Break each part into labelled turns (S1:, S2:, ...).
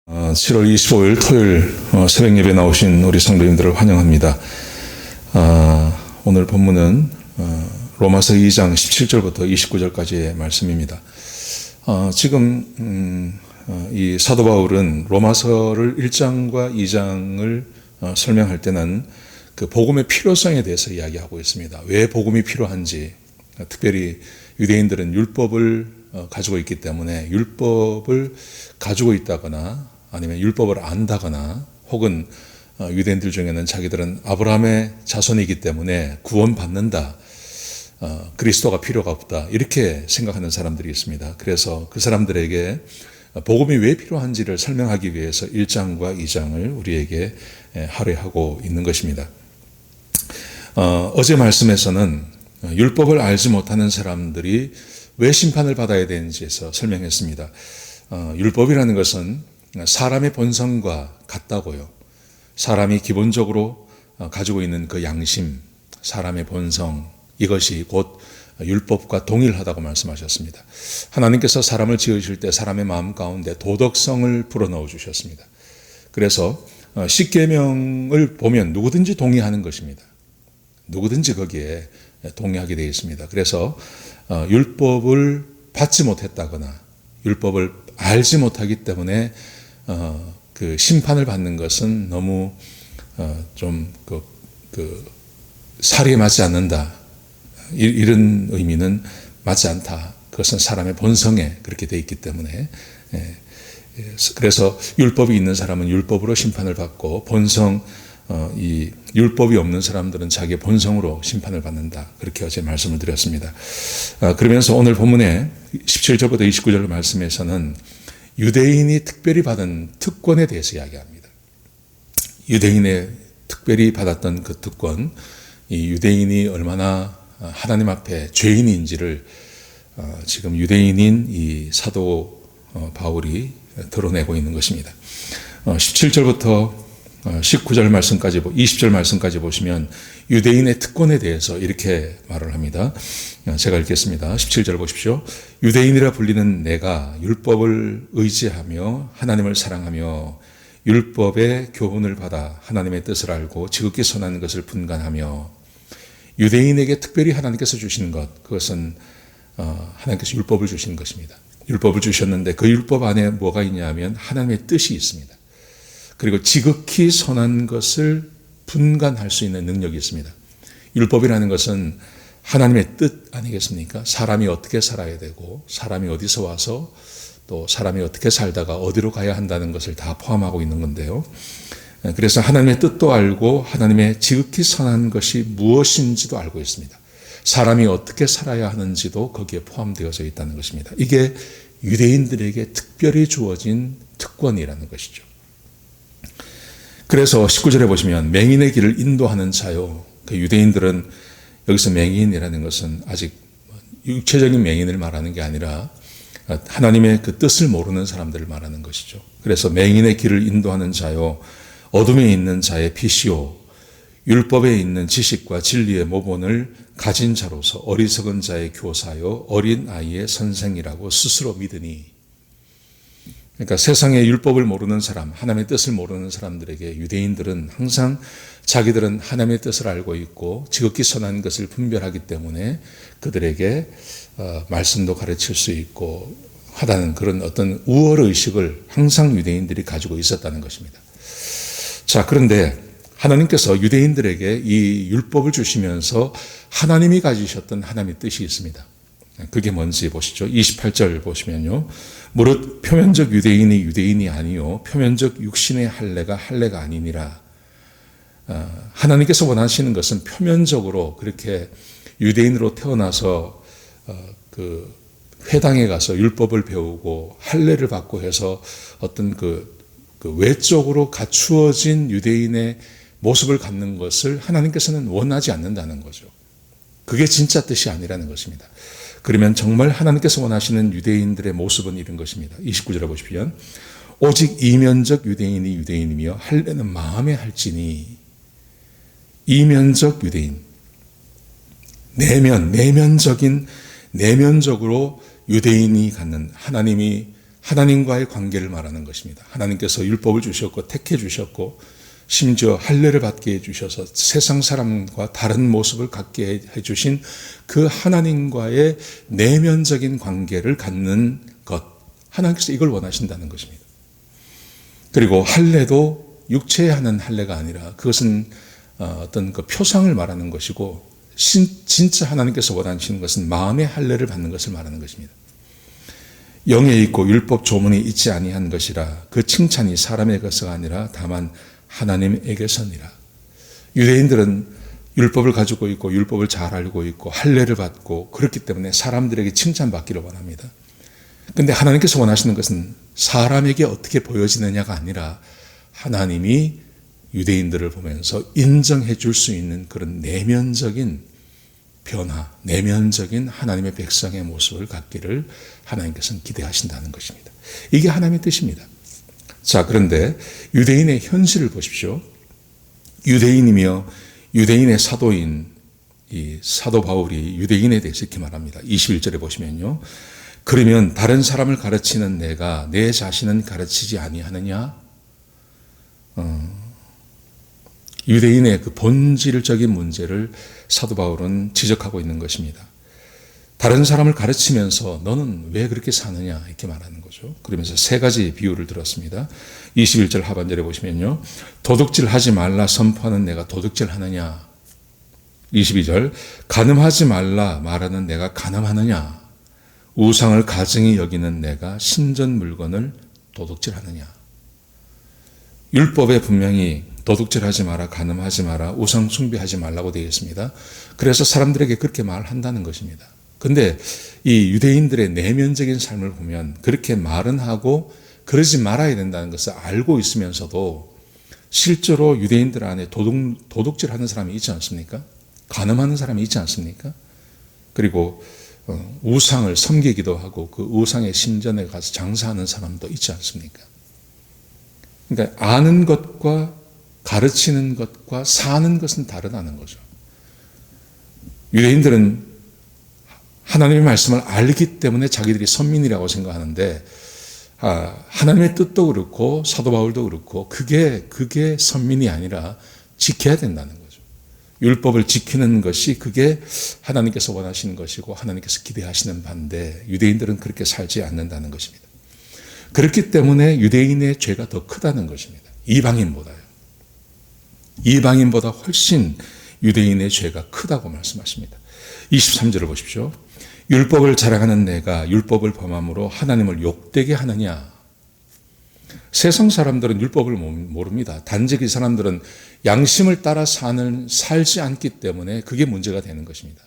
S1: 7월 25일 토요일 새벽 예배 나오신 우리 성도님들을 환영합니다. 오늘 본문은 로마서 2장 17절부터 29절까지의 말씀입니다. 지금 이 사도 바울은 로마서를 1장과 2장을 설명할 때는 그 복음의 필요성에 대해서 이야기하고 있습니다. 왜 복음이 필요한지, 특별히 유대인들은 율법을 가지고 있기 때문에 율법을 가지고 있다거나 아니면 율법을 안다거나 혹은 유대인들 중에는 자기들은 아브라함의 자손이기 때문에 구원받는다, 그리스도가 필요가 없다, 이렇게 생각하는 사람들이 있습니다. 그래서 그 사람들에게 복음이 왜 필요한지를 설명하기 위해서 1장과 2장을 우리에게 할애하고 있는 것입니다. 어제 말씀에서는 율법을 알지 못하는 사람들이 왜 심판을 받아야 되는지에서 설명했습니다. 율법이라는 것은 사람의 본성과 같다고요. 사람이 기본적으로 가지고 있는 그 양심, 사람의 본성, 이것이 곧 율법과 동일하다고 말씀하셨습니다. 하나님께서 사람을 지으실 때 사람의 마음 가운데 도덕성을 불어넣어 주셨습니다. 그래서 십계명을 보면 누구든지 동의하는 것입니다. 누구든지 거기에 동의하게 되어 있습니다. 그래서 율법을 받지 못했다거나 율법을 알지 못하기 때문에 그 심판을 받는 것은 너무 좀 사리에 맞지 않는다, 이런 의미는 맞지 않다. 그것은 사람의 본성에 그렇게 되어 있기 때문에, 그래서 율법이 있는 사람은 율법으로 심판을 받고 이 율법이 없는 사람들은 자기의 본성으로 심판을 받는다, 그렇게 어제 말씀을 드렸습니다. 그러면서 오늘 본문의 17절부터 29절 말씀에서는 유대인이 특별히 받은 특권에 대해서 이야기합니다. 유대인의 특별히 받았던 그 특권, 이 유대인이 얼마나 하나님 앞에 죄인인지를 지금 유대인인 이 사도 바울이 드러내고 있는 것입니다. 17절부터 19절 말씀까지, 20절 말씀까지 보시면 유대인의 특권에 대해서 이렇게 말을 합니다. 제가 읽겠습니다. 17절 보십시오. 유대인이라 불리는 내가 율법을 의지하며 하나님을 사랑하며 율법의 교훈을 받아 하나님의 뜻을 알고 지극히 선한 것을 분간하며, 유대인에게 특별히 하나님께서 주시는 것, 그것은 하나님께서 율법을 주시는 것입니다. 율법을 주셨는데 그 율법 안에 뭐가 있냐면 하나님의 뜻이 있습니다. 그리고 지극히 선한 것을 분간할 수 있는 능력이 있습니다. 율법이라는 것은 하나님의 뜻 아니겠습니까? 사람이 어떻게 살아야 되고, 사람이 어디서 와서 또 사람이 어떻게 살다가 어디로 가야 한다는 것을 다 포함하고 있는 건데요. 그래서 하나님의 뜻도 알고 하나님의 지극히 선한 것이 무엇인지도 알고 있습니다. 사람이 어떻게 살아야 하는지도 거기에 포함되어져 있다는 것입니다. 이게 유대인들에게 특별히 주어진 특권이라는 것이죠. 그래서 19절에 보시면 맹인의 길을 인도하는 자요. 그 유대인들은 여기서 맹인이라는 것은 아직 육체적인 맹인을 말하는 게 아니라 하나님의 그 뜻을 모르는 사람들을 말하는 것이죠. 그래서 맹인의 길을 인도하는 자요, 어둠에 있는 자의 빛이요, 율법에 있는 지식과 진리의 모본을 가진 자로서 어리석은 자의 교사요, 어린 아이의 선생이라고 스스로 믿으니. 그러니까 세상의 율법을 모르는 사람, 하나님의 뜻을 모르는 사람들에게 유대인들은 항상 자기들은 하나님의 뜻을 알고 있고 지극히 선한 것을 분별하기 때문에 그들에게 말씀도 가르칠 수 있고 하다는 그런 어떤 우월의식을 항상 유대인들이 가지고 있었다는 것입니다. 자, 그런데 하나님께서 유대인들에게 이 율법을 주시면서 하나님이 가지셨던 하나님의 뜻이 있습니다. 그게 뭔지 보시죠. 28절 보시면요. 무릇 표면적 유대인이 유대인이 아니요 표면적 육신의 할례가 할례가 아니니라. 하나님께서 원하시는 것은 표면적으로 그렇게 유대인으로 태어나서 그 회당에 가서 율법을 배우고 할례를 받고 해서 어떤 그 외적으로 갖추어진 유대인의 모습을 갖는 것을 하나님께서는 원하지 않는다는 거죠. 그게 진짜 뜻이 아니라는 것입니다. 그러면 정말 하나님께서 원하시는 유대인들의 모습은 이런 것입니다. 29절에 보시면 오직 이면적 유대인이 유대인이며 할례는 마음에 할지니. 이면적 유대인, 내면적으로 유대인이 갖는, 하나님이 하나님과의 관계를 말하는 것입니다. 하나님께서 율법을 주셨고 택해 주셨고 심지어 할례를 받게 해주셔서 세상 사람과 다른 모습을 갖게 해주신 그 하나님과의 내면적인 관계를 갖는 것, 하나님께서 이걸 원하신다는 것입니다. 그리고 할례도 육체에 하는 할례가 아니라 그것은 어떤 그 표상을 말하는 것이고 진짜 하나님께서 원하시는 것은 마음의 할례를 받는 것을 말하는 것입니다. 영에 있고 율법 조문이 있지 아니한 것이라 그 칭찬이 사람의 것이 아니라 다만 하나님에게서니라. 유대인들은 율법을 가지고 있고 율법을 잘 알고 있고 할례를 받고 그렇기 때문에 사람들에게 칭찬받기를 원합니다. 그런데 하나님께서 원하시는 것은 사람에게 어떻게 보여지느냐가 아니라 하나님이 유대인들을 보면서 인정해 줄 수 있는 그런 내면적인 변화, 내면적인 하나님의 백성의 모습을 갖기를 하나님께서는 기대하신다는 것입니다. 이게 하나님의 뜻입니다. 자, 그런데 유대인의 현실을 보십시오. 유대인이며 유대인의 사도인 이 사도 바울이 유대인에 대해서 이렇게 말합니다. 21절에 보시면요. 그러면 다른 사람을 가르치는 내가 내 자신은 가르치지 아니하느냐? 유대인의 그 본질적인 문제를 사도 바울은 지적하고 있는 것입니다. 다른 사람을 가르치면서 너는 왜 그렇게 사느냐 이렇게 말하는 거죠. 그러면서 세 가지 비유를 들었습니다. 21절 하반절에 보시면요. 도둑질 하지 말라 선포하는 내가 도둑질 하느냐. 22절 간음하지 말라 말하는 내가 간음하느냐. 우상을 가증히 여기는 내가 신전 물건을 도둑질 하느냐. 율법에 분명히 도둑질하지 마라, 간음하지 마라, 우상 숭배하지 말라고 되어 있습니다. 그래서 사람들에게 그렇게 말한다는 것입니다. 근데 이 유대인들의 내면적인 삶을 보면 그렇게 말은 하고 그러지 말아야 된다는 것을 알고 있으면서도 실제로 유대인들 안에 도둑질하는 사람이 있지 않습니까? 간음하는 사람이 있지 않습니까? 그리고 우상을 섬기기도 하고 그 우상의 신전에 가서 장사하는 사람도 있지 않습니까? 그러니까 아는 것과 가르치는 것과 사는 것은 다르다는 거죠. 유대인들은 하나님의 말씀을 알기 때문에 자기들이 선민이라고 생각하는데 하나님의 뜻도 그렇고 사도 바울도 그렇고 그게 선민이 아니라 지켜야 된다는 거죠. 율법을 지키는 것이 그게 하나님께서 원하시는 것이고 하나님께서 기대하시는 바인데 유대인들은 그렇게 살지 않는다는 것입니다. 그렇기 때문에 유대인의 죄가 더 크다는 것입니다. 이방인보다요. 이방인보다 훨씬 유대인의 죄가 크다고 말씀하십니다. 23절을 보십시오. 율법을 자랑하는 내가 율법을 범함으로 하나님을 욕되게 하느냐. 세상 사람들은 율법을 모릅니다. 단지 그 사람들은 양심을 따라 살지 않기 때문에 그게 문제가 되는 것입니다.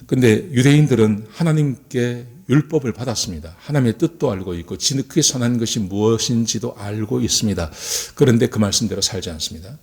S1: 그런데 유대인들은 하나님께 율법을 받았습니다. 하나님의 뜻도 알고 있고 지극히 선한 것이 무엇인지도 알고 있습니다. 그런데 그 말씀대로 살지 않습니다.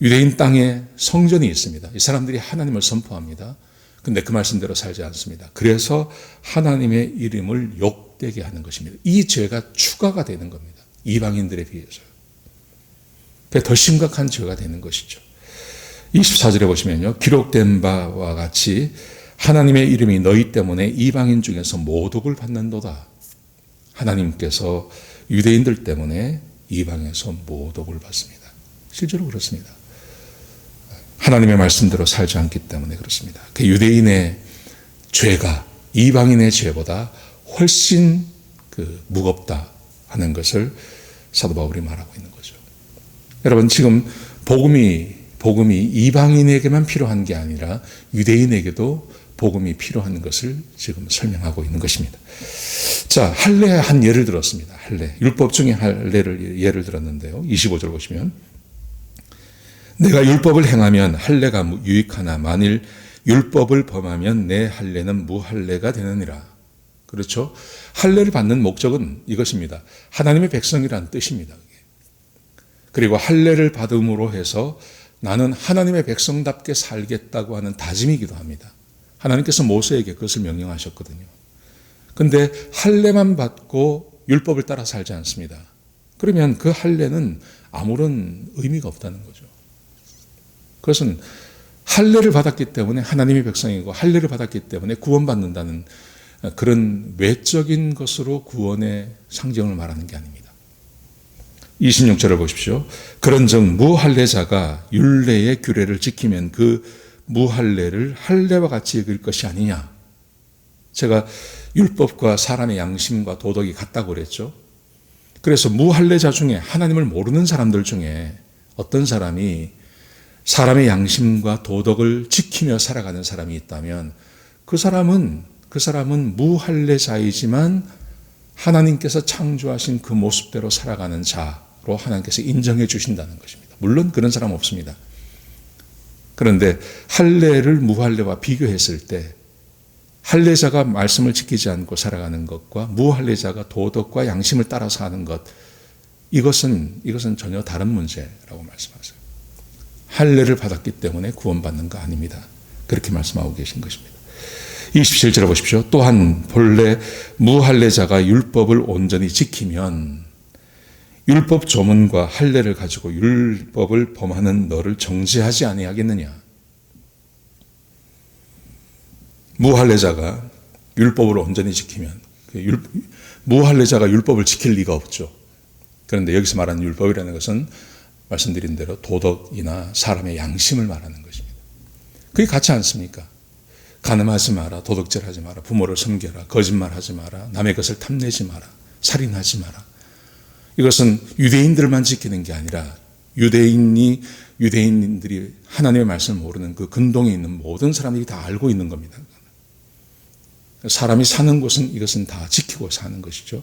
S1: 유대인 땅에 성전이 있습니다. 이 사람들이 하나님을 선포합니다. 근데 그 말씀대로 살지 않습니다. 그래서 하나님의 이름을 욕되게 하는 것입니다. 이 죄가 추가가 되는 겁니다. 이방인들에 비해서. 더 심각한 죄가 되는 것이죠. 24절에 보시면요. 기록된 바와 같이 하나님의 이름이 너희 때문에 이방인 중에서 모독을 받는도다. 하나님께서 유대인들 때문에 이방에서 모독을 받습니다. 실제로 그렇습니다. 하나님의 말씀대로 살지 않기 때문에 그렇습니다. 그 유대인의 죄가 이방인의 죄보다 훨씬 무겁다 하는 것을 사도 바울이 말하고 있는 거죠. 여러분 지금 복음이 이방인에게만 필요한 게 아니라 유대인에게도 복음이 필요한 것을 지금 설명하고 있는 것입니다. 자, 할례 한 예를 들었습니다. 할례. 율법 중에 할례를 예를 들었는데요. 25절 보시면 내가 율법을 행하면 할례가 유익하나 만일 율법을 범하면 내 할례는 무할례가 되느니라. 그렇죠? 할례를 받는 목적은 이것입니다. 하나님의 백성이라는 뜻입니다. 그리고 할례를 받음으로 해서 나는 하나님의 백성답게 살겠다고 하는 다짐이기도 합니다. 하나님께서 모세에게 그것을 명령하셨거든요. 그런데 할례만 받고 율법을 따라 살지 않습니다. 그러면 그 할례는 아무런 의미가 없다는 거죠. 그것은 할례를 받았기 때문에 하나님의 백성이고 할례를 받았기 때문에 구원받는다는 그런 외적인 것으로 구원의 상징을 말하는 게 아닙니다. 26절을 보십시오. 그런즉 무할례자가 율례의 규례를 지키면 그 무할례를 할례와 같이 여길 것이 아니냐. 제가 율법과 사람의 양심과 도덕이 같다고 그랬죠. 그래서 무할례자 중에, 하나님을 모르는 사람들 중에 어떤 사람이 사람의 양심과 도덕을 지키며 살아가는 사람이 있다면 그 사람은 무할례자이지만 하나님께서 창조하신 그 모습대로 살아가는 자로 하나님께서 인정해 주신다는 것입니다. 물론 그런 사람 없습니다. 그런데 할례를 무할례와 비교했을 때 할례자가 말씀을 지키지 않고 살아가는 것과 무할례자가 도덕과 양심을 따라서 하는 것, 이것은 전혀 다른 문제라고 말씀하세요. 할례를 받았기 때문에 구원받는 거 아닙니다. 그렇게 말씀하고 계신 것입니다. 27절에 보십시오. 또한 본래 무할례자가 율법을 온전히 지키면 율법 조문과 할례를 가지고 율법을 범하는 너를 정죄하지 아니하겠느냐. 무할례자가 율법을 온전히 지키면, 무할례자가 율법을 지킬 리가 없죠. 그런데 여기서 말하는 율법이라는 것은 말씀드린 대로 도덕이나 사람의 양심을 말하는 것입니다. 그게 같지 않습니까? 간음하지 마라, 도덕질하지 마라, 부모를 섬겨라, 거짓말하지 마라, 남의 것을 탐내지 마라, 살인하지 마라. 이것은 유대인들만 지키는 게 아니라 유대인들이 하나님의 말씀을 모르는 그 근동에 있는 모든 사람들이 다 알고 있는 겁니다. 사람이 사는 곳은 이것은 다 지키고 사는 것이죠.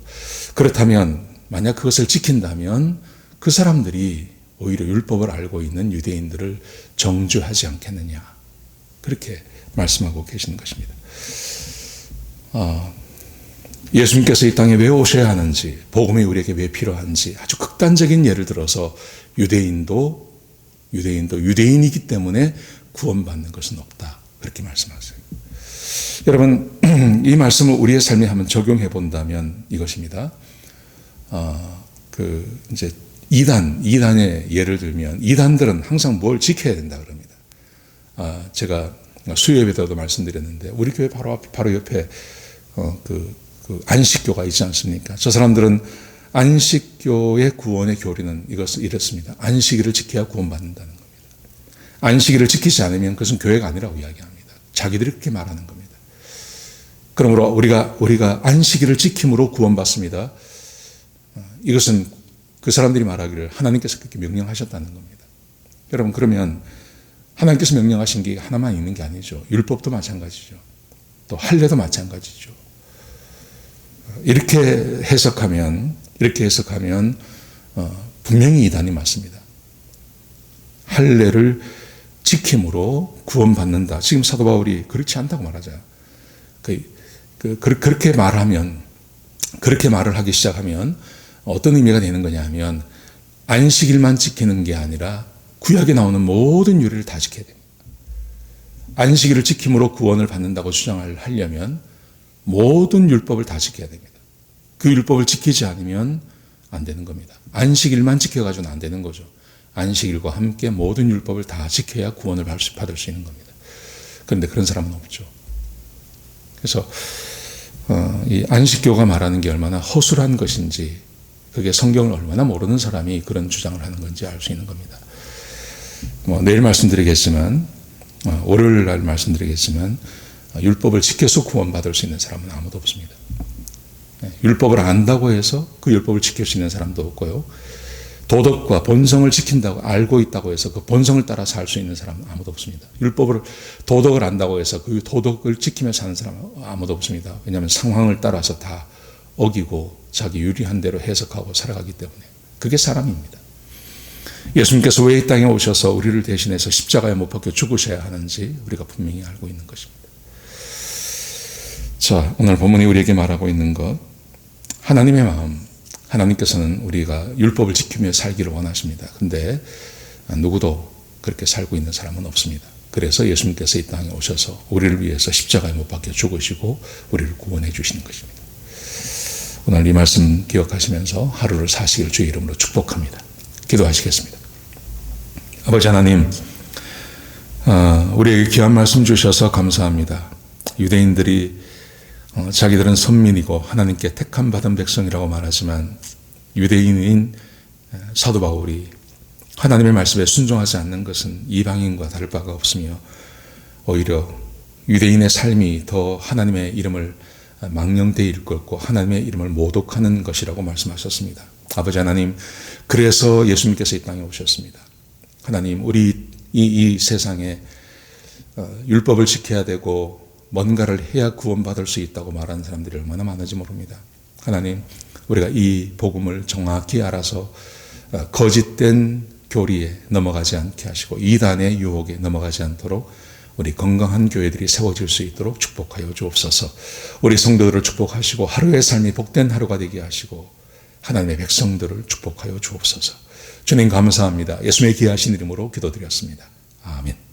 S1: 그렇다면 만약 그것을 지킨다면 그 사람들이 오히려 율법을 알고 있는 유대인들을 정죄하지 않겠느냐. 그렇게 말씀하고 계시는 것입니다. 예수님께서 이 땅에 왜 오셔야 하는지, 복음이 우리에게 왜 필요한지 아주 극단적인 예를 들어서 유대인도 유대인이기 때문에 구원받는 것은 없다. 그렇게 말씀하세요. 여러분, 이 말씀을 우리의 삶에 한번 적용해 본다면 이것입니다. 이제 이단의 예를 들면 이단들은 항상 뭘 지켜야 된다 그럽니다. 제가 수요예배도 말씀드렸는데 우리 교회 바로 옆에 그 안식교가 있지 않습니까? 저 사람들은 안식교의 구원의 교리는 이렇습니다. 안식일을 지켜야 구원받는다는 겁니다. 안식일을 지키지 않으면 그것은 교회가 아니라고 이야기합니다. 자기들이 그렇게 말하는 겁니다. 그러므로 우리가 안식일을 지킴으로 구원받습니다. 이것은 그 사람들이 말하기를 하나님께서 그렇게 명령하셨다는 겁니다. 여러분, 그러면 하나님께서 명령하신 게 하나만 있는 게 아니죠. 율법도 마찬가지죠. 또 할례도 마찬가지죠. 이렇게 해석하면 분명히 이단이 맞습니다. 할례를 지킴으로 구원받는다. 지금 사도 바울이 그렇지 않다고 말하죠. 그렇게 말을 하기 시작하면 어떤 의미가 되는 거냐 하면 안식일만 지키는 게 아니라 구약에 나오는 모든 율례를 다 지켜야 됩니다. 안식일을 지킴으로 구원을 받는다고 주장을 하려면 모든 율법을 다 지켜야 됩니다. 그 율법을 지키지 않으면 안 되는 겁니다. 안식일만 지켜가지고는 안 되는 거죠. 안식일과 함께 모든 율법을 다 지켜야 구원을 받을 수 있는 겁니다. 그런데 그런 사람은 없죠. 그래서 이 안식교가 말하는 게 얼마나 허술한 것인지, 그게 성경을 얼마나 모르는 사람이 그런 주장을 하는 건지 알 수 있는 겁니다. 내일 말씀드리겠지만, 월요일 날 말씀드리겠지만, 율법을 지켜서 구원받을 수 있는 사람은 아무도 없습니다. 율법을 안다고 해서 그 율법을 지킬 수 있는 사람도 없고요. 도덕과 본성을 지킨다고 알고 있다고 해서 그 본성을 따라 살 수 있는 사람은 아무도 없습니다. 도덕을 안다고 해서 그 도덕을 지키며 사는 사람은 아무도 없습니다. 왜냐하면 상황을 따라서 다 어기고 자기 유리한 대로 해석하고 살아가기 때문에. 그게 사람입니다. 예수님께서 왜 이 땅에 오셔서 우리를 대신해서 십자가에 못 박혀 죽으셔야 하는지 우리가 분명히 알고 있는 것입니다. 자, 오늘 본문이 우리에게 말하고 있는 것, 하나님의 마음. 하나님께서는 우리가 율법을 지키며 살기를 원하십니다. 그런데 누구도 그렇게 살고 있는 사람은 없습니다. 그래서 예수님께서 이 땅에 오셔서 우리를 위해서 십자가에 못 박혀 죽으시고 우리를 구원해 주시는 것입니다. 오늘 이 말씀 기억하시면서 하루를 사시길 주의 이름으로 축복합니다. 기도하시겠습니다. 아버지 하나님, 우리에게 귀한 말씀 주셔서 감사합니다. 유대인들이 자기들은 선민이고 하나님께 택함 받은 백성이라고 말하지만 유대인인 사도 바울이 하나님의 말씀에 순종하지 않는 것은 이방인과 다를 바가 없으며 오히려 유대인의 삶이 더 하나님의 이름을 망령되이 일컫고 하나님의 이름을 모독하는 것이라고 말씀하셨습니다. 아버지 하나님, 그래서 예수님께서 이 땅에 오셨습니다. 하나님, 우리 이 세상에 율법을 지켜야 되고 뭔가를 해야 구원받을 수 있다고 말하는 사람들이 얼마나 많은지 모릅니다. 하나님, 우리가 이 복음을 정확히 알아서 거짓된 교리에 넘어가지 않게 하시고 이단의 유혹에 넘어가지 않도록 우리 건강한 교회들이 세워질 수 있도록 축복하여 주옵소서. 우리 성도들을 축복하시고 하루의 삶이 복된 하루가 되게 하시고 하나님의 백성들을 축복하여 주옵소서. 주님 감사합니다. 예수님의 귀하신 이름으로 기도드렸습니다. 아멘.